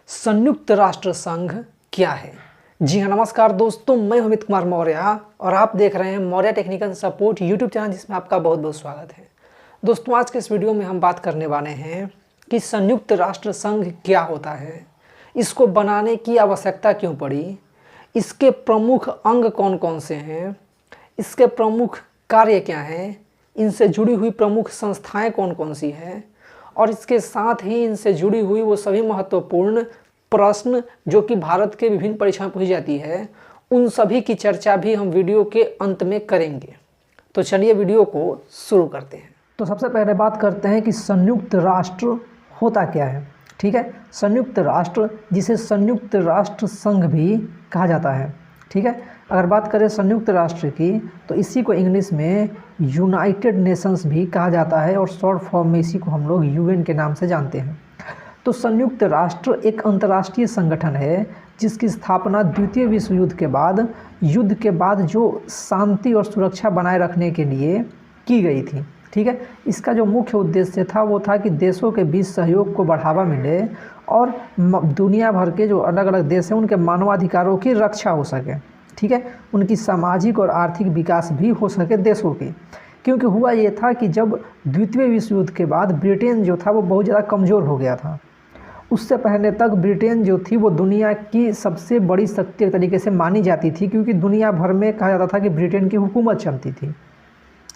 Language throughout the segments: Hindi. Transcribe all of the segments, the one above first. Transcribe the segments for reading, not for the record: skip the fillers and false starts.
संयुक्त राष्ट्र संघ क्या है। जी हाँ, नमस्कार दोस्तों, मैं अमित कुमार मौर्य और आप देख रहे हैं Maurya technical support YouTube channel, जिसमें आपका बहुत बहुत स्वागत है। दोस्तों, आज के इस वीडियो में हम बात करने वाले हैं कि संयुक्त राष्ट्र संघ क्या होता है, इसको बनाने की आवश्यकता क्यों पड़ी, इसके प्रमुख अंग कौन कौन से हैं, इसके प्रमुख कार्य क्या हैं, इनसे जुड़ी हुई प्रमुख संस्थाएं कौन कौन सी हैं, और इसके साथ ही इनसे जुड़ी हुई वो सभी महत्वपूर्ण प्रश्न जो कि भारत के विभिन्न परीक्षाओं में पूछी जाती है, उन सभी की चर्चा भी हम वीडियो के अंत में करेंगे। तो चलिए वीडियो को शुरू करते हैं। तो सबसे पहले बात करते हैं कि संयुक्त राष्ट्र होता क्या है। ठीक है, संयुक्त राष्ट्र, जिसे संयुक्त राष्ट्र संघ भी कहा जाता है। ठीक है, अगर बात करें संयुक्त राष्ट्र की तो इसी को इंग्लिश में यूनाइटेड नेशंस भी कहा जाता है और शॉर्ट फॉर्म में इसी को हम लोग यूएन के नाम से जानते हैं। तो संयुक्त राष्ट्र एक अंतर्राष्ट्रीय संगठन है जिसकी स्थापना द्वितीय विश्व युद्ध के बाद जो शांति और सुरक्षा बनाए रखने के लिए की गई थी। ठीक है, इसका जो मुख्य उद्देश्य था वो था कि देशों के बीच सहयोग को बढ़ावा मिले और दुनिया भर के जो अलग अलग देश हैं उनके मानवाधिकारों की रक्षा हो सके। ठीक है, उनकी सामाजिक और आर्थिक विकास भी हो सके देशों की। क्योंकि हुआ ये था कि जब द्वितीय विश्व युद्ध के बाद ब्रिटेन जो था वो बहुत ज़्यादा कमज़ोर हो गया था। उससे पहले तक ब्रिटेन जो थी वो दुनिया की सबसे बड़ी शक्ति एक तरीके से मानी जाती थी, क्योंकि दुनिया भर में कहा जाता था कि ब्रिटेन की हुकूमत चलती थी।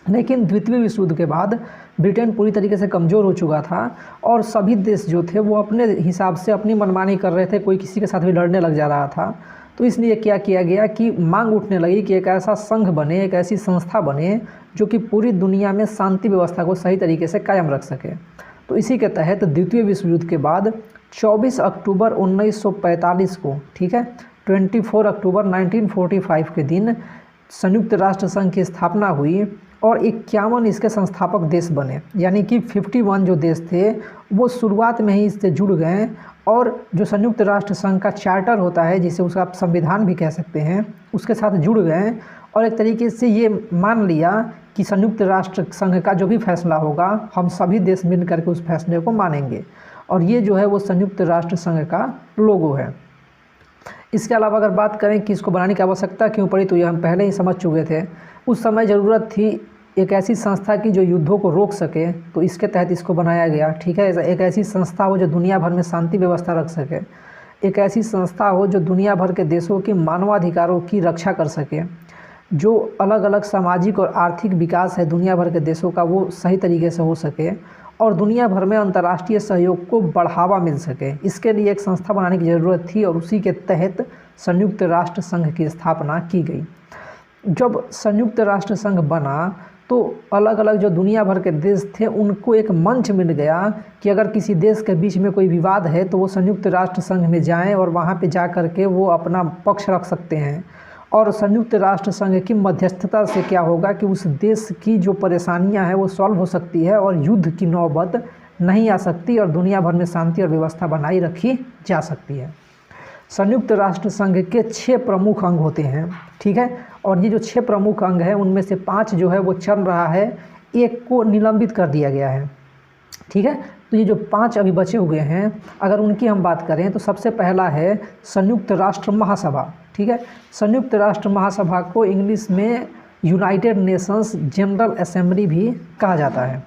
लेकिन द्वितीय विश्व युद्ध के बाद ब्रिटेन पूरी तरीके से कमज़ोर हो चुका था और सभी देश जो थे वो अपने हिसाब से अपनी मनमानी कर रहे थे, कोई किसी के साथ भी लड़ने लग जा रहा था। तो इसलिए क्या किया गया कि मांग उठने लगी कि एक ऐसा संघ बने, एक ऐसी संस्था बने जो कि पूरी दुनिया में शांति व्यवस्था को सही तरीके से कायम रख सके। तो इसी के तहत द्वितीय विश्व युद्ध के बाद 24 अक्टूबर 1945 को, ठीक है, 24 अक्टूबर 1945 के दिन संयुक्त राष्ट्र संघ की स्थापना हुई और 51 इसके संस्थापक देश बने। यानी कि 51 जो देश थे वो शुरुआत में ही इससे जुड़ गए और जो संयुक्त राष्ट्र संघ का चार्टर होता है, जिसे उसका आप संविधान भी कह सकते हैं, उसके साथ जुड़ गए और एक तरीके से ये मान लिया कि संयुक्त राष्ट्र संघ का जो भी फैसला होगा हम सभी देश मिल करके उस फैसले को मानेंगे। और ये जो है वो संयुक्त राष्ट्र संघ का लोगो है। इसके अलावा अगर बात करें कि इसको बनाने की आवश्यकता क्यों पड़ी, तो ये हम पहले ही समझ चुके थे। उस समय ज़रूरत थी एक ऐसी संस्था की जो युद्धों को रोक सके, तो इसके तहत इसको बनाया गया। ठीक है, एक ऐसी संस्था हो जो दुनिया भर में शांति व्यवस्था रख सके, एक ऐसी संस्था हो जो दुनिया भर के देशों की मानवाधिकारों की रक्षा कर सके, जो अलग अलग सामाजिक और आर्थिक विकास है दुनिया भर के देशों का वो सही तरीके से हो सके और दुनिया भर में अंतर्राष्ट्रीय सहयोग को बढ़ावा मिल सके। इसके लिए एक संस्था बनाने की ज़रूरत थी और उसी के तहत संयुक्त राष्ट्र संघ की स्थापना की गई। जब संयुक्त राष्ट्र संघ बना तो अलग अलग जो दुनिया भर के देश थे उनको एक मंच मिल गया कि अगर किसी देश के बीच में कोई विवाद है तो वो संयुक्त राष्ट्र संघ में जाएं और वहाँ पे जा कर के वो अपना पक्ष रख सकते हैं। और संयुक्त राष्ट्र संघ की मध्यस्थता से क्या होगा कि उस देश की जो परेशानियां हैं वो सॉल्व हो सकती है और युद्ध की नौबत नहीं आ सकती और दुनिया भर में शांति और व्यवस्था बनाई रखी जा सकती है। संयुक्त राष्ट्र संघ के 6 प्रमुख अंग होते हैं। ठीक है, और ये जो 6 प्रमुख अंग हैं उनमें से 5 जो है वो चल रहा है, एक को निलंबित कर दिया गया है। ठीक है, तो ये जो 5 अभी बचे हुए हैं अगर उनकी हम बात करें तो सबसे पहला है संयुक्त राष्ट्र महासभा। ठीक है, संयुक्त राष्ट्र महासभा को इंग्लिश में यूनाइटेड नेशंस जनरल असेंबली भी कहा जाता है।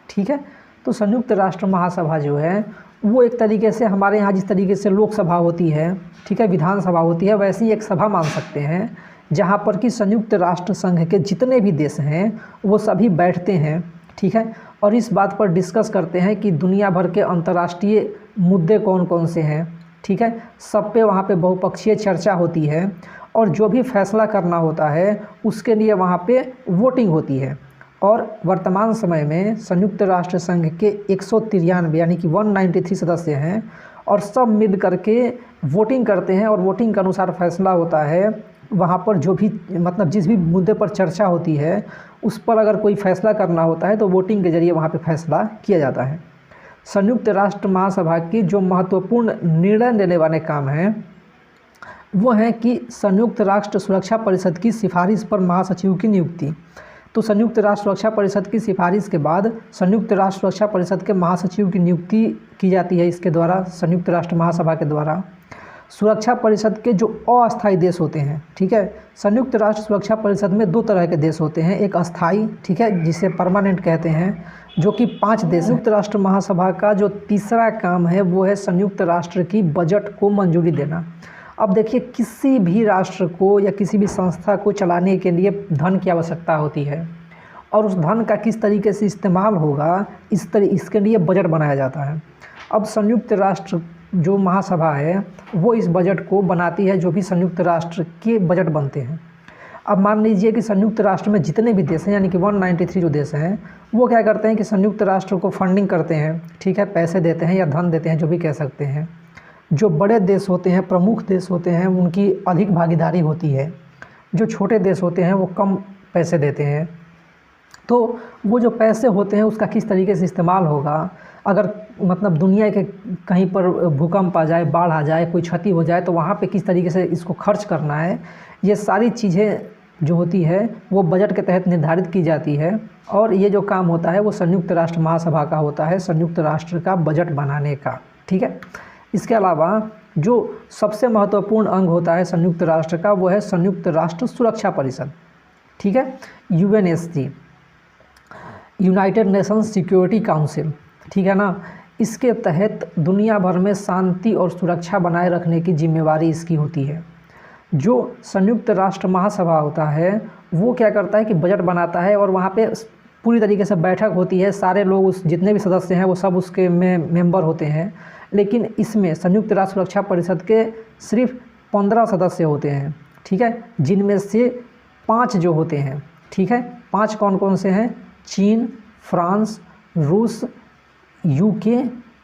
ठीक है, तो संयुक्त राष्ट्र महासभा जो है वो एक तरीके से हमारे यहाँ जिस तरीके से लोकसभा होती है, ठीक है, विधानसभा होती है, वैसी एक सभा मान सकते हैं जहाँ पर कि संयुक्त राष्ट्र संघ के जितने भी देश हैं वो सभी बैठते हैं। ठीक है, और इस बात पर डिस्कस करते हैं कि दुनिया भर के अंतर्राष्ट्रीय मुद्दे कौन कौन से हैं। ठीक है, सब पे वहाँ पे बहुपक्षीय चर्चा होती है और जो भी फैसला करना होता है उसके लिए वहाँ पे वोटिंग होती है। और वर्तमान समय में संयुक्त राष्ट्र संघ के 193 यानी कि 193 सदस्य हैं और सब मिल करके वोटिंग करते हैं और वोटिंग के अनुसार फैसला होता है। वहाँ पर जो भी मतलब जिस भी मुद्दे पर चर्चा होती है उस पर अगर कोई फैसला करना होता है तो वोटिंग के जरिए वहाँ पे फैसला किया जाता है। संयुक्त राष्ट्र महासभा की जो महत्वपूर्ण निर्णय लेने वाले काम हैं वो हैं कि संयुक्त राष्ट्र सुरक्षा परिषद की सिफारिश पर महासचिव की नियुक्ति। तो संयुक्त राष्ट्र सुरक्षा परिषद की सिफारिश के बाद संयुक्त राष्ट्र सुरक्षा परिषद के महासचिव की नियुक्ति की जाती है इसके द्वारा, संयुक्त राष्ट्र महासभा के द्वारा। सुरक्षा परिषद के जो अस्थायी देश होते हैं, ठीक है, संयुक्त राष्ट्र सुरक्षा परिषद में 2 तरह के देश होते हैं, एक अस्थायी, ठीक है, जिसे परमानेंट कहते हैं, जो कि 5 देश। संयुक्त राष्ट्र महासभा का जो तीसरा काम है वो है संयुक्त राष्ट्र की बजट को मंजूरी देना। अब देखिए, किसी भी राष्ट्र को या किसी भी संस्था को चलाने के लिए धन की आवश्यकता होती है, और उस धन का किस तरीके से इस्तेमाल होगा इसके लिए बजट बनाया जाता है। अब संयुक्त राष्ट्र जो महासभा है वो इस बजट को बनाती है, जो भी संयुक्त राष्ट्र के बजट बनते हैं। अब मान लीजिए कि संयुक्त राष्ट्र में जितने भी देश हैं, यानी कि 193 जो देश हैं, वो क्या करते हैं कि संयुक्त राष्ट्र को फंडिंग करते हैं, ठीक है, पैसे देते हैं या धन देते हैं, जो भी कह सकते हैं। जो बड़े देश होते हैं, प्रमुख देश होते हैं, उनकी अधिक भागीदारी होती है। जो छोटे देश होते हैं वो कम पैसे देते हैं। तो वो जो पैसे होते हैं उसका किस तरीके से इस्तेमाल होगा, अगर मतलब दुनिया के कहीं पर भूकंप आ जाए, बाढ़ आ जाए, कोई क्षति हो जाए, तो वहाँ पे किस तरीके से इसको खर्च करना है, ये सारी चीज़ें जो होती है वो बजट के तहत निर्धारित की जाती है। और ये जो काम होता है वो संयुक्त राष्ट्र महासभा का होता है, संयुक्त राष्ट्र का बजट बनाने का, ठीक है। इसके अलावा जो सबसे महत्वपूर्ण अंग होता है संयुक्त राष्ट्र का वो है संयुक्त राष्ट्र सुरक्षा परिषद, ठीक है, UNSC, United Nations security council, ठीक है ना। इसके तहत दुनिया भर में शांति और सुरक्षा बनाए रखने की जिम्मेवारी इसकी होती है। जो संयुक्त राष्ट्र महासभा होता है वो क्या करता है कि बजट बनाता है, और वहाँ पे पूरी तरीके से बैठक होती है, सारे लोग उस जितने भी सदस्य हैं वो सब उसके में मेंबर होते हैं। लेकिन इसमें संयुक्त राष्ट्र सुरक्षा परिषद के सिर्फ 15 सदस्य होते हैं, ठीक है, जिनमें से 5 जो होते हैं, ठीक है, 5 कौन कौन से हैं, चीन, फ्रांस, रूस, UK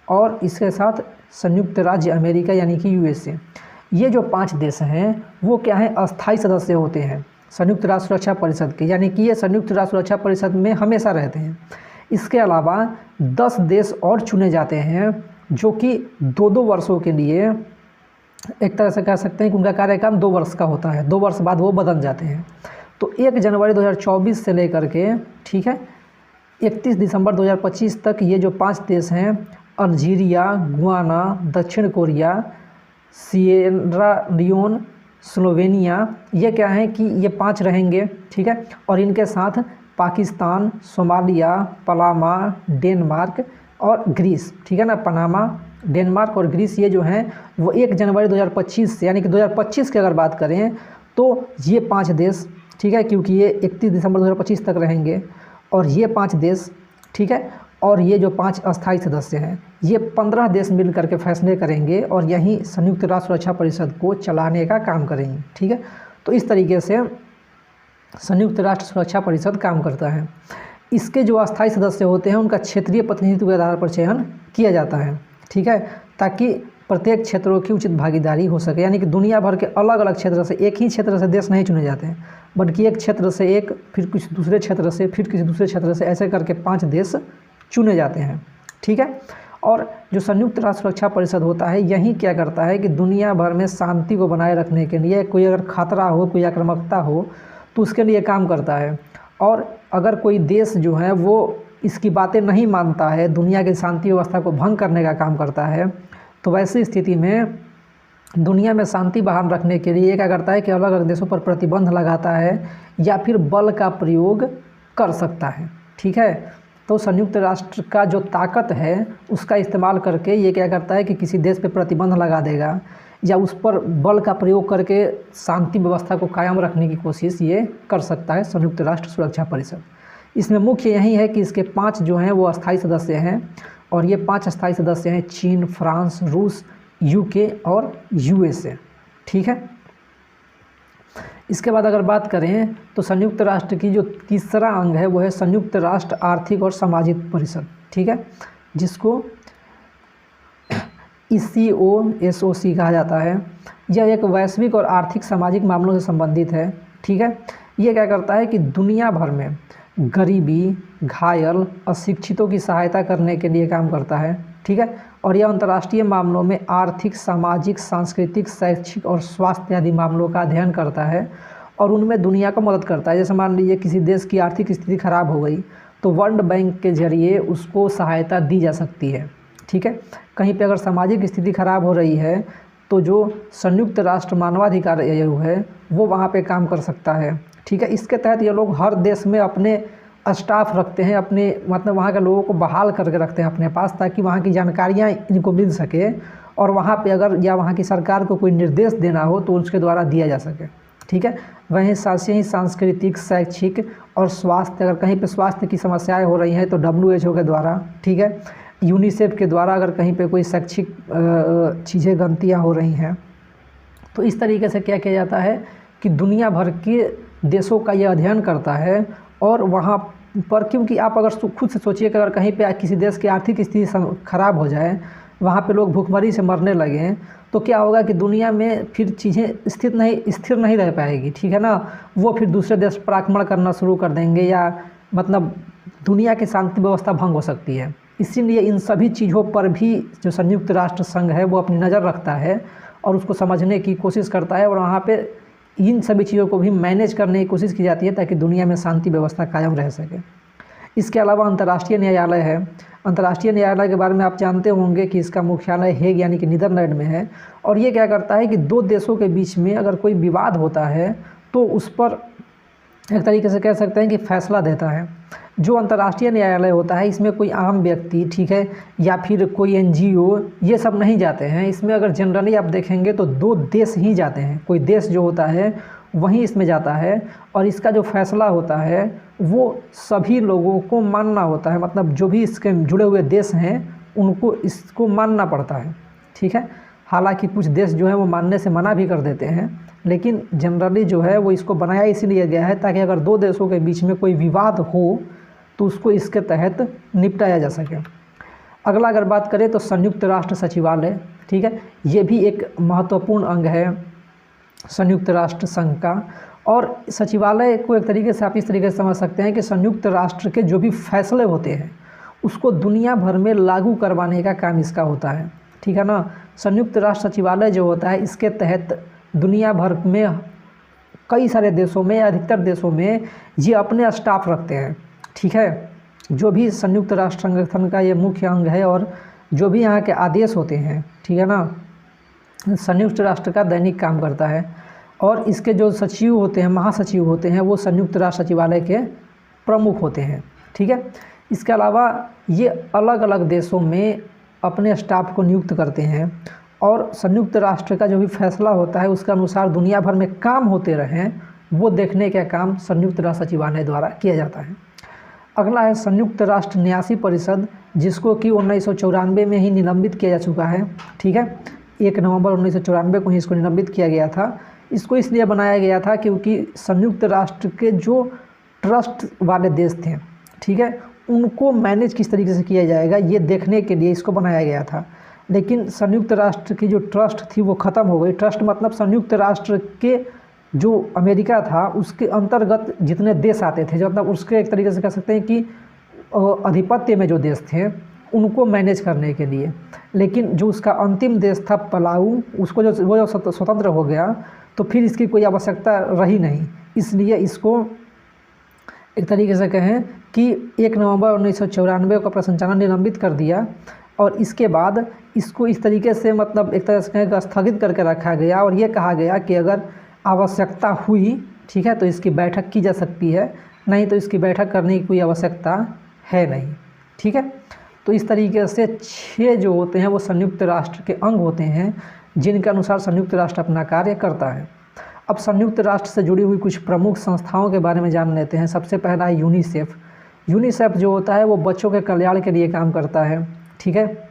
और इसके साथ संयुक्त राज्य अमेरिका यानी कि USA। ये जो 5 देश हैं वो क्या हैं, अस्थायी सदस्य होते हैं संयुक्त राष्ट्र सुरक्षा परिषद के, यानी कि ये संयुक्त राष्ट्र सुरक्षा परिषद में हमेशा रहते हैं। इसके अलावा 10 देश और चुने जाते हैं जो कि 2-2 वर्षों के लिए, एक तरह से कह सकते हैं कि उनका कार्यकाल 2 वर्ष का होता है, 2 वर्ष बाद वो बदल जाते हैं। तो 1 जनवरी 2024 से लेकर के, ठीक है, 31 दिसंबर 2025 तक ये जो 5 देश हैं, अल्जीरिया, गुयाना, दक्षिण कोरिया, सिएरा लियोन, स्लोवेनिया, ये क्या है कि ये 5 रहेंगे, ठीक है। और इनके साथ पाकिस्तान, सोमालिया, पनामा, डेनमार्क और ग्रीस, ठीक है ना। पनामा, डेनमार्क और ग्रीस ये जो हैं वो 1 जनवरी 2025 से, यानी कि 2025 की अगर बात करें तो ये 5 देश, ठीक है, क्योंकि ये 31 दिसंबर 2025 तक रहेंगे, और ये 5 देश, ठीक है, और ये जो 5 अस्थायी सदस्य हैं, ये 15 देश मिल करके फैसले करेंगे और यही संयुक्त राष्ट्र सुरक्षा परिषद को चलाने का काम करेंगे, ठीक है। तो इस तरीके से संयुक्त राष्ट्र सुरक्षा परिषद काम करता है। इसके जो अस्थायी सदस्य होते हैं उनका क्षेत्रीय प्रतिनिधित्व के आधार पर चयन किया जाता है, ठीक है, ताकि प्रत्येक क्षेत्रों की उचित भागीदारी हो सके। यानी कि दुनिया भर के अलग अलग क्षेत्र से, एक ही क्षेत्र से देश नहीं चुने जाते हैं, बल्कि एक क्षेत्र से एक, फिर कुछ दूसरे क्षेत्र से, फिर किसी दूसरे क्षेत्र से, ऐसे करके 5 देश चुने जाते हैं, ठीक है। और जो संयुक्त राष्ट्र सुरक्षा परिषद होता है यही क्या करता है कि दुनिया भर में शांति को बनाए रखने के लिए, कोई अगर खतरा हो, कोई आक्रामकता हो तो उसके लिए काम करता है। और अगर कोई देश जो है वो इसकी बातें नहीं मानता है, दुनिया की शांति व्यवस्था को भंग करने का काम करता है, तो वैसी स्थिति में दुनिया में शांति बहाल रखने के लिए क्या करता है कि अलग अलग देशों पर प्रतिबंध लगाता है या फिर बल का प्रयोग कर सकता है, ठीक है। तो संयुक्त राष्ट्र का जो ताकत है उसका इस्तेमाल करके ये क्या करता है कि किसी देश पे प्रतिबंध लगा देगा या उस पर बल का प्रयोग करके शांति व्यवस्था को कायम रखने की कोशिश ये कर सकता है संयुक्त राष्ट्र सुरक्षा परिषद। इसमें मुख्य यही है कि इसके 5 जो हैं वो अस्थायी सदस्य हैं, और ये 5 अस्थायी सदस्य हैं चीन, फ्रांस, रूस, UK और USA, ठीक है। इसके बाद अगर बात करें तो संयुक्त राष्ट्र की जो तीसरा अंग है वो है संयुक्त राष्ट्र आर्थिक और सामाजिक परिषद, ठीक है, जिसको ECOSOC कहा जाता है। यह एक वैश्विक और आर्थिक सामाजिक मामलों से संबंधित है, ठीक है। ये क्या करता है कि दुनिया भर में गरीबी, घायल, अशिक्षितों की सहायता करने के लिए काम करता है, ठीक है। और यह अंतर्राष्ट्रीय मामलों में आर्थिक, सामाजिक, सांस्कृतिक, शैक्षिक और स्वास्थ्य आदि मामलों का अध्ययन करता है। और उनमें दुनिया को मदद करता है। जैसे मान लीजिए किसी देश की आर्थिक स्थिति खराब हो गई तो वर्ल्ड बैंक के जरिए उसको सहायता दी जा सकती है, ठीक है। कहीं पे अगर सामाजिक स्थिति खराब हो रही है तो जो संयुक्त राष्ट्र मानवाधिकार आयोग है वो वहाँ पे काम कर सकता है, ठीक है। इसके तहत ये लोग हर देश में अपने स्टाफ रखते हैं, अपने मतलब वहाँ के लोगों को बहाल करके रखते हैं अपने पास, ताकि वहाँ की जानकारियाँ इनको मिल सके और वहाँ पे अगर या वहाँ की सरकार को कोई निर्देश देना हो तो उसके द्वारा दिया जा सके, ठीक है। वहीं साथ ही सांस्कृतिक, शैक्षिक और स्वास्थ्य, अगर कहीं पे स्वास्थ्य की समस्याएं हो रही हैं तो WHO के द्वारा, ठीक है, यूनिसेफ के द्वारा अगर कहीं पे कोई शैक्षिक चीज़ें गलतियाँ हो रही हैं तो इस तरीके से क्या किया जाता है कि दुनिया भर के देशों का ये अध्ययन करता है। और वहाँ पर क्योंकि आप अगर खुद से सोचिए कि अगर कहीं पे किसी देश की आर्थिक स्थिति खराब हो जाए, वहाँ पे लोग भूखमरी से मरने लगें, तो क्या होगा कि दुनिया में फिर चीज़ें स्थिर नहीं रह पाएगी, ठीक है ना। वो फिर दूसरे देश पर आक्रमण करना शुरू कर देंगे या मतलब दुनिया की शांति व्यवस्था भंग हो सकती है। इसीलिए इन सभी चीज़ों पर भी जो संयुक्त राष्ट्र संघ है वो अपनी नज़र रखता है और उसको समझने की कोशिश करता है और वहाँ पे इन सभी चीज़ों को भी मैनेज करने की कोशिश की जाती है ताकि दुनिया में शांति व्यवस्था कायम रह सके। इसके अलावा अंतर्राष्ट्रीय न्यायालय है। अंतर्राष्ट्रीय न्यायालय के बारे में आप जानते होंगे कि इसका मुख्यालय हेग यानी कि नीदरलैंड में है। और ये क्या करता है कि दो देशों के बीच में अगर कोई विवाद होता है तो उस पर एक तरीके से कह सकते हैं कि फैसला देता है। जो अंतर्राष्ट्रीय न्यायालय होता है इसमें कोई आम व्यक्ति, ठीक है, या फिर कोई NGO ये सब नहीं जाते हैं। इसमें अगर जनरली आप देखेंगे तो दो देश ही जाते हैं, कोई देश जो होता है वहीं इसमें जाता है और इसका जो फैसला होता है वो सभी लोगों को मानना होता है, मतलब जो भी इसके जुड़े हुए देश हैं उनको इसको मानना पड़ता है, ठीक है। हालांकि कुछ देश जो है वो मानने से मना भी कर देते हैं, लेकिन जनरली जो है वो इसको बनाया इसीलिए गया है ताकि अगर दो देशों के बीच में कोई विवाद हो तो उसको इसके तहत निपटाया जा सके। अगला अगर बात करें तो संयुक्त राष्ट्र सचिवालय, ठीक है, ये भी एक महत्वपूर्ण अंग है संयुक्त राष्ट्र संघ का। और सचिवालय को एक तरीके से आप इस तरीके से समझ सकते हैं कि संयुक्त राष्ट्र के जो भी फैसले होते हैं उसको दुनिया भर में लागू करवाने का काम इसका होता है, ठीक है ना। संयुक्त राष्ट्र सचिवालय जो होता है इसके तहत दुनिया भर में कई सारे देशों में, अधिकतर देशों में ये अपने स्टाफ रखते हैं, ठीक है। जो भी संयुक्त राष्ट्र संगठन का ये मुख्य अंग है और जो भी यहाँ के आदेश होते हैं, ठीक है ना, संयुक्त राष्ट्र का दैनिक काम करता है। और इसके जो सचिव होते हैं, महासचिव होते हैं, वो संयुक्त राष्ट्र सचिवालय के प्रमुख होते हैं, ठीक है। इसके अलावा ये अलग अलग देशों में अपने स्टाफ को नियुक्त करते हैं और संयुक्त राष्ट्र का जो भी फैसला होता है उसके अनुसार दुनिया भर में काम होते रहें वो देखने का काम संयुक्त राष्ट्र सचिवालय द्वारा किया जाता है। अगला है संयुक्त राष्ट्र न्यासी परिषद, जिसको कि 1994 में ही निलंबित किया जा चुका है, ठीक है। 1 नवंबर 1994 को ही इसको निलंबित किया गया था। इसको इसलिए बनाया गया था क्योंकि संयुक्त राष्ट्र के जो ट्रस्ट वाले देश थे, ठीक है, उनको मैनेज किस तरीके से किया जाएगा ये देखने के लिए इसको बनाया गया था। लेकिन संयुक्त राष्ट्र की जो ट्रस्ट थी वो ख़त्म हो गई। ट्रस्ट मतलब संयुक्त राष्ट्र के जो अमेरिका था उसके अंतर्गत जितने देश आते थे, जो मतलब उसके एक तरीके से कह सकते हैं कि आधिपत्य में जो देश थे उनको मैनेज करने के लिए। लेकिन जो उसका अंतिम देश था पलाऊ, उसको वो स्वतंत्र हो गया तो फिर इसकी कोई आवश्यकता रही नहीं, इसलिए इसको एक तरीके से कहें कि 1 नवंबर 1994 को अपना संचालन निलंबित कर दिया। और इसके बाद इसको इस तरीके से मतलब एक तरह से कहें कि स्थगित करके रखा गया और ये कहा गया कि अगर आवश्यकता हुई, ठीक है, तो इसकी बैठक की जा सकती है, नहीं तो इसकी बैठक करने की कोई आवश्यकता है नहीं, ठीक है। तो इस तरीके से 6 जो होते हैं वो संयुक्त राष्ट्र के अंग होते हैं जिनके अनुसार संयुक्त राष्ट्र अपना कार्य करता है। अब संयुक्त राष्ट्र से जुड़ी हुई कुछ प्रमुख संस्थाओं के बारे में जान लेते हैं। सबसे पहला है यूनिसेफ। यूनिसेफ जो होता है वो बच्चों के कल्याण के लिए काम करता है, ठीक है।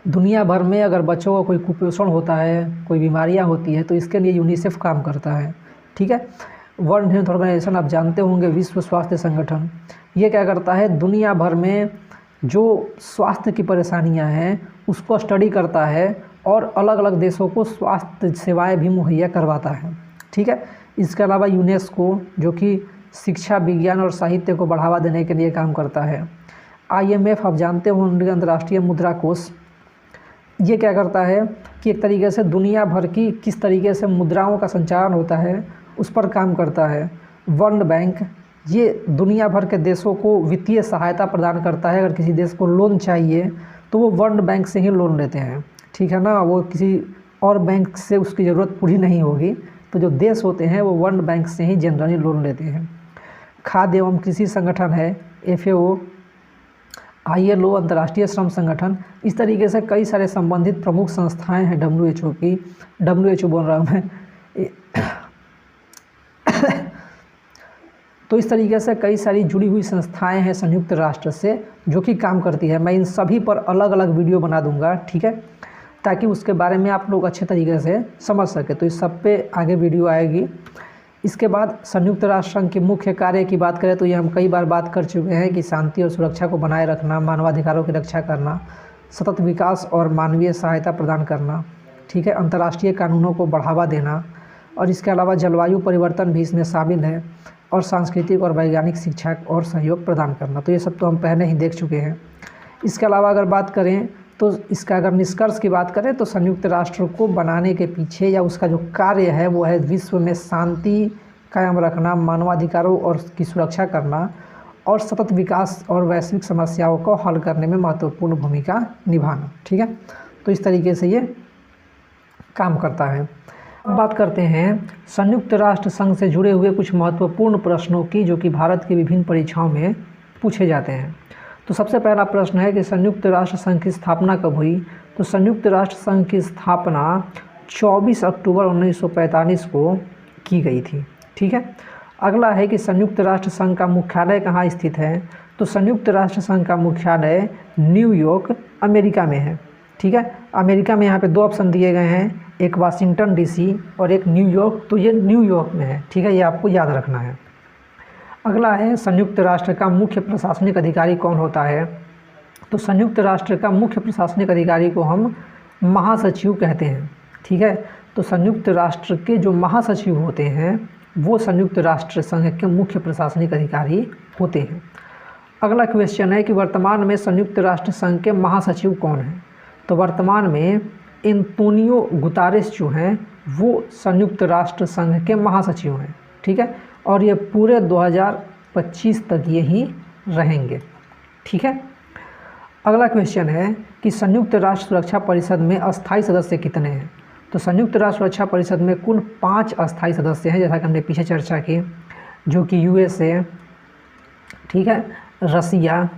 दुनिया भर में अगर बच्चों को कोई कुपोषण होता है, कोई बीमारियां होती है तो इसके लिए यूनिसेफ काम करता है, ठीक है। वर्ल्ड हेल्थ ऑर्गेनाइजेशन आप जानते होंगे, विश्व स्वास्थ्य संगठन, ये क्या करता है दुनिया भर में जो स्वास्थ्य की परेशानियां हैं उसको स्टडी करता है और अलग अलग देशों को स्वास्थ्य सेवाएं भी मुहैया करवाता है, ठीक है। इसके अलावा यूनेस्को जो कि शिक्षा, विज्ञान और साहित्य को बढ़ावा देने के लिए काम करता है। IMF आप जानते होंगे, अंतर्राष्ट्रीय मुद्रा कोष, ये क्या करता है कि एक तरीके से दुनिया भर की किस तरीके से मुद्राओं का संचालन होता है उस पर काम करता है। वर्ल्ड बैंक ये दुनिया भर के देशों को वित्तीय सहायता प्रदान करता है। अगर किसी देश को लोन चाहिए तो वो वर्ल्ड बैंक से ही लोन लेते हैं, ठीक है ना। वो किसी और बैंक से उसकी ज़रूरत पूरी नहीं होगी। तो जो देश होते हैं वो वर्ल्ड बैंक से ही जनरली लोन लेते हैं। खाद्य एवं कृषि संगठन है FAO, ILO अंतर्राष्ट्रीय श्रम संगठन, इस तरीके से कई सारे संबंधित प्रमुख संस्थाएं हैं WHO की। WHO बोल रहा हूँ मैं तो इस तरीके से कई सारी जुड़ी हुई संस्थाएं हैं संयुक्त राष्ट्र से जो कि काम करती है। मैं इन सभी पर अलग अलग वीडियो बना दूंगा, ठीक है, ताकि उसके बारे में आप लोग अच्छे तरीके से समझ सके। तो इस सब पे आगे वीडियो आएगी। इसके बाद संयुक्त राष्ट्र संघ के मुख्य कार्य की बात करें तो ये हम कई बार बात कर चुके हैं कि शांति और सुरक्षा को बनाए रखना, मानवाधिकारों की रक्षा करना, सतत विकास और मानवीय सहायता प्रदान करना, ठीक है, अंतर्राष्ट्रीय कानूनों को बढ़ावा देना, और इसके अलावा जलवायु परिवर्तन भी इसमें शामिल है, और सांस्कृतिक और वैज्ञानिक शिक्षा और सहयोग प्रदान करना। तो ये सब तो हम पहले ही देख चुके हैं। इसके अलावा अगर बात करें तो इसका अगर निष्कर्ष की बात करें तो संयुक्त राष्ट्र को बनाने के पीछे या उसका जो कार्य है वो है विश्व में शांति कायम रखना, मानवाधिकारों और की सुरक्षा करना, और सतत विकास और वैश्विक समस्याओं को हल करने में महत्वपूर्ण भूमिका निभाना, ठीक है। तो इस तरीके से ये काम करता है। अब बात करते हैं संयुक्त राष्ट्र संघ से जुड़े हुए कुछ महत्वपूर्ण प्रश्नों की जो कि भारत की विभिन्न परीक्षाओं में पूछे जाते हैं। तो सबसे पहला प्रश्न है कि संयुक्त राष्ट्र संघ की स्थापना कब हुई। तो संयुक्त राष्ट्र संघ की स्थापना 24 अक्टूबर 1945 को की गई थी, ठीक है। अगला है कि संयुक्त राष्ट्र संघ का मुख्यालय कहाँ स्थित है। तो संयुक्त राष्ट्र संघ का मुख्यालय न्यूयॉर्क अमेरिका में है, ठीक है। अमेरिका में यहाँ पे 2 ऑप्शन दिए गए हैं, एक वाशिंगटन DC और एक न्यूयॉर्क। तो ये न्यूयॉर्क में है, ठीक है, ये आपको याद रखना है। अगला है संयुक्त राष्ट्र का मुख्य प्रशासनिक अधिकारी कौन होता है। तो संयुक्त राष्ट्र का मुख्य प्रशासनिक अधिकारी को हम महासचिव कहते हैं, ठीक है। तो संयुक्त राष्ट्र के जो महासचिव होते हैं वो संयुक्त राष्ट्र संघ के मुख्य प्रशासनिक अधिकारी होते हैं। अगला क्वेश्चन है कि वर्तमान में संयुक्त राष्ट्र संघ के महासचिव कौन हैं। तो वर्तमान में एंटोनियो गुतारेस जो हैं वो संयुक्त राष्ट्र संघ के महासचिव हैं, ठीक है, और ये पूरे 2025 तक ये ही रहेंगे, ठीक है। अगला क्वेश्चन है कि संयुक्त राष्ट्र सुरक्षा परिषद में अस्थायी सदस्य कितने हैं। तो संयुक्त राष्ट्र सुरक्षा परिषद में कुल 5 अस्थायी सदस्य हैं, जैसा कि हमने पीछे चर्चा की, जो कि USA, ठीक है, रसिया,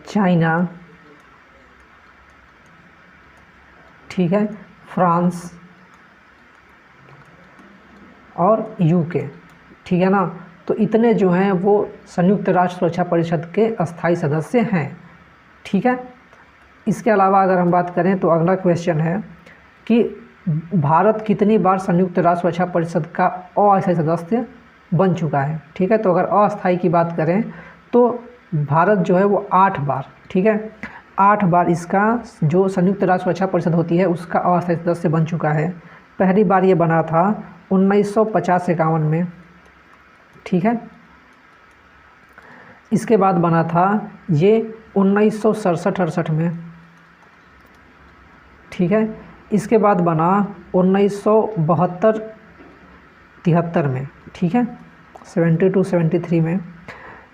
चाइना, ठीक है, फ्रांस और UK, ठीक है ना। तो इतने जो हैं वो संयुक्त राष्ट्र सुरक्षा परिषद के अस्थायी सदस्य हैं, ठीक है। इसके अलावा अगर हम बात करें तो अगला क्वेश्चन है कि भारत कितनी बार संयुक्त राष्ट्र सुरक्षा परिषद का अस्थायी सदस्य बन चुका है, ठीक है। तो अगर अस्थायी की बात करें तो भारत जो है वो 8 बार, ठीक है, 8 बार इसका जो संयुक्त राष्ट्र सुरक्षा परिषद होती है उसका अस्थायी सदस्य बन चुका है। पहली बार ये बना था 1950-51 में, ठीक है। इसके बाद बना था ये 1967-68 में, ठीक है। इसके बाद बना 1972-73 में, ठीक है, 72-73 में।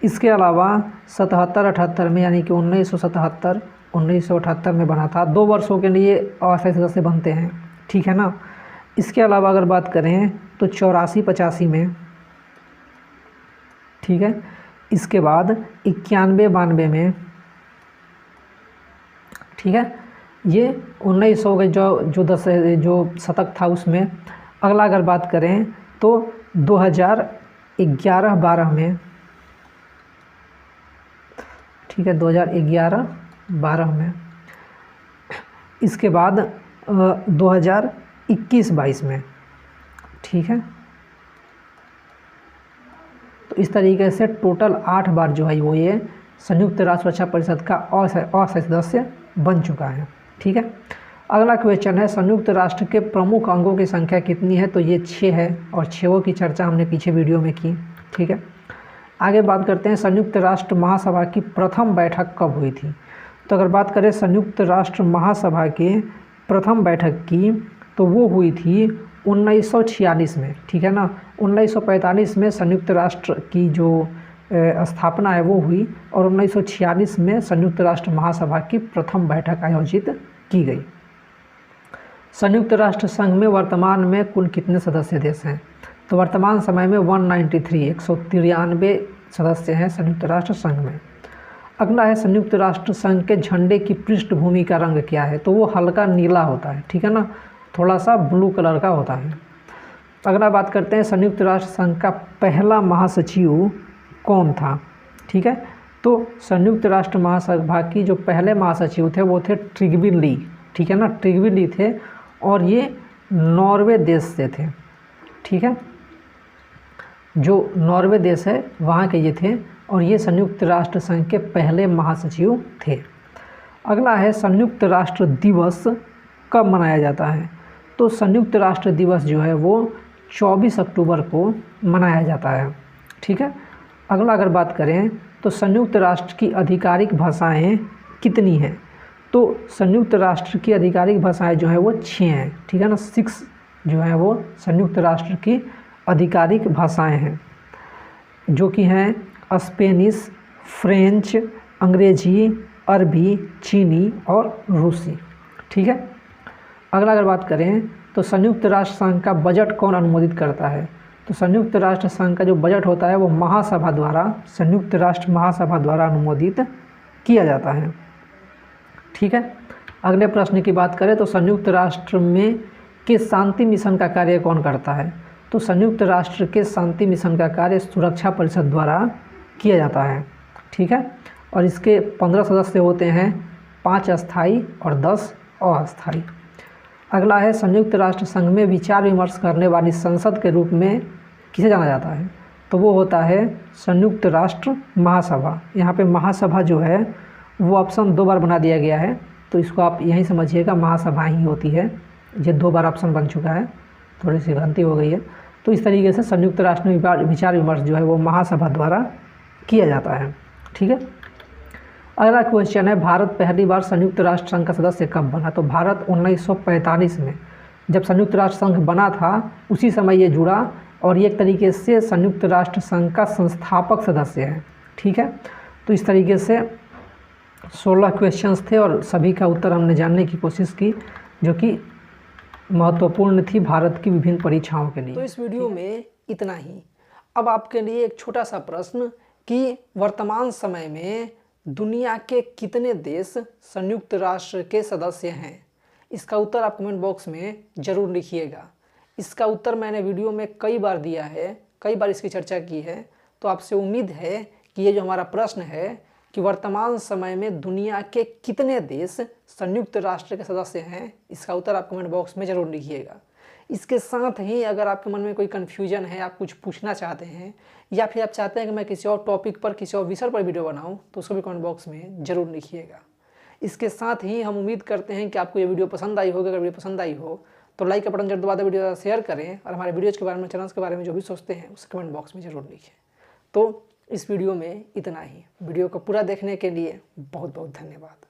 इसके अलावा 77-78 में, यानी कि 1977-1978 में बना था। 2 वर्षों के लिए अस्थायी सदस्य बनते हैं, ठीक है ना। इसके अलावा अगर बात करें तो 84-85 में, ठीक है। इसके बाद 91-92 में, ठीक है, ये 1900 के जो शतक था उसमें। अगला अगर बात करें तो 2011-12 में, ठीक है, 2011-12 में। इसके बाद 2021-22 में, ठीक है। तो इस तरीके से टोटल 8 बार जो है वो ये संयुक्त राष्ट्र सुरक्षा परिषद का अस्थायी सदस्य बन चुका है, ठीक है। अगला क्वेश्चन है संयुक्त राष्ट्र के प्रमुख अंगों की संख्या कितनी है। तो ये 6 है और 6 की चर्चा हमने पीछे वीडियो में की, ठीक है। आगे बात करते हैं संयुक्त राष्ट्र महासभा की प्रथम बैठक कब हुई थी। तो अगर बात करें संयुक्त राष्ट्र महासभा की प्रथम बैठक की तो वो हुई थी 1946 में, ठीक है ना, 1945 में संयुक्त राष्ट्र की जो स्थापना है वो हुई और 1946 में संयुक्त राष्ट्र महासभा की प्रथम बैठक आयोजित की गई। संयुक्त राष्ट्र संघ में वर्तमान में कुल कितने सदस्य देश हैं? तो वर्तमान समय में 193 सदस्य हैं संयुक्त राष्ट्र संघ में। अगला है संयुक्त राष्ट्र संघ के झंडे की पृष्ठभूमि का रंग क्या है? तो वो हल्का नीला होता है, ठीक है ना, थोड़ा सा ब्लू कलर का होता है। अगला बात करते हैं संयुक्त राष्ट्र संघ का पहला महासचिव कौन था? ठीक है, तो संयुक्त राष्ट्र महासभा की जो पहले महासचिव थे वो थे ट्रिगविन ली, ठीक है ना, ट्रिगविन ली थे और ये नॉर्वे देश से थे, ठीक है, जो नॉर्वे देश है वहाँ के ये थे और ये संयुक्त राष्ट्र संघ के पहले महासचिव थे। अगला है संयुक्त राष्ट्र दिवस कब मनाया जाता है? तो संयुक्त राष्ट्र दिवस जो है वो 24 अक्टूबर को मनाया जाता है, ठीक है। अगला अगर बात करें तो संयुक्त राष्ट्र की आधिकारिक भाषाएं कितनी हैं? तो संयुक्त राष्ट्र की आधिकारिक भाषाएं जो है वो 6 हैं, ठीक है ना, 6 जो है वो संयुक्त राष्ट्र की आधिकारिक भाषाएं हैं, जो कि हैं स्पेनिश, फ्रेंच, अंग्रेजी, अरबी, चीनी और रूसी, ठीक है। अगला अगर बात करें तो संयुक्त राष्ट्र संघ का बजट कौन अनुमोदित करता है? तो संयुक्त राष्ट्र संघ का जो बजट होता है वो महासभा द्वारा, संयुक्त राष्ट्र महासभा द्वारा अनुमोदित किया जाता है, ठीक है। अगले प्रश्न की बात करें तो संयुक्त राष्ट्र में के शांति मिशन का कार्य कौन करता है? तो संयुक्त राष्ट्र के शांति मिशन का कार्य सुरक्षा परिषद द्वारा किया जाता है, ठीक है, और इसके 15 सदस्य होते हैं, 5 अस्थायी और 10 अस्थायी। अगला है संयुक्त राष्ट्र संघ में विचार विमर्श करने वाली संसद के रूप में किसे जाना जाता है? तो वो होता है संयुक्त राष्ट्र महासभा। यहाँ पे महासभा जो है वो ऑप्शन 2 बार बना दिया गया है, तो इसको आप यहीं समझिएगा, महासभा ही होती है, ये 2 बार ऑप्शन बन चुका है, थोड़ी सी गलती हो गई है। तो इस तरीके से संयुक्त राष्ट्र में विचार विमर्श जो है वो महासभा द्वारा किया जाता है, ठीक है। अगला क्वेश्चन है भारत पहली बार संयुक्त राष्ट्र संघ का सदस्य कब बना? तो भारत 1945 में जब संयुक्त राष्ट्र संघ बना था उसी समय ये जुड़ा और ये एक तरीके से संयुक्त राष्ट्र संघ का संस्थापक सदस्य है, ठीक है। तो इस तरीके से 16 क्वेश्चंस थे और सभी का उत्तर हमने जानने की कोशिश की, जो कि महत्वपूर्ण थी भारत की विभिन्न परीक्षाओं के लिए। तो इस वीडियो में इतना ही। अब आपके लिए एक छोटा सा प्रश्न कि वर्तमान समय में दुनिया के कितने देश संयुक्त राष्ट्र के सदस्य हैं? इसका उत्तर आप कमेंट बॉक्स में ज़रूर लिखिएगा। इसका उत्तर मैंने वीडियो में कई बार दिया है, कई बार इसकी चर्चा की है, तो आपसे उम्मीद है कि ये जो हमारा प्रश्न है कि वर्तमान समय में दुनिया के कितने देश संयुक्त राष्ट्र के सदस्य हैं, इसका उत्तर आप कमेंट बॉक्स में ज़रूर लिखिएगा। इसके साथ ही अगर आपके मन में कोई कन्फ्यूजन है, आप कुछ पूछना चाहते हैं या फिर आप चाहते हैं कि मैं किसी और टॉपिक पर, किसी और विषय पर वीडियो बनाऊं, तो उसको भी कमेंट बॉक्स में ज़रूर लिखिएगा। इसके साथ ही हम उम्मीद करते हैं कि आपको ये वीडियो पसंद आई होगी। अगर वीडियो पसंद आई हो तो लाइक का बटन जरूर दबा दें, वीडियो शेयर करें और हमारे वीडियोज़ के बारे में, चैनल्स के बारे में जो भी सोचते हैं उसे कमेंट बॉक्स में ज़रूर लिखें। तो इस वीडियो में इतना ही। वीडियो को पूरा देखने के लिए बहुत बहुत धन्यवाद।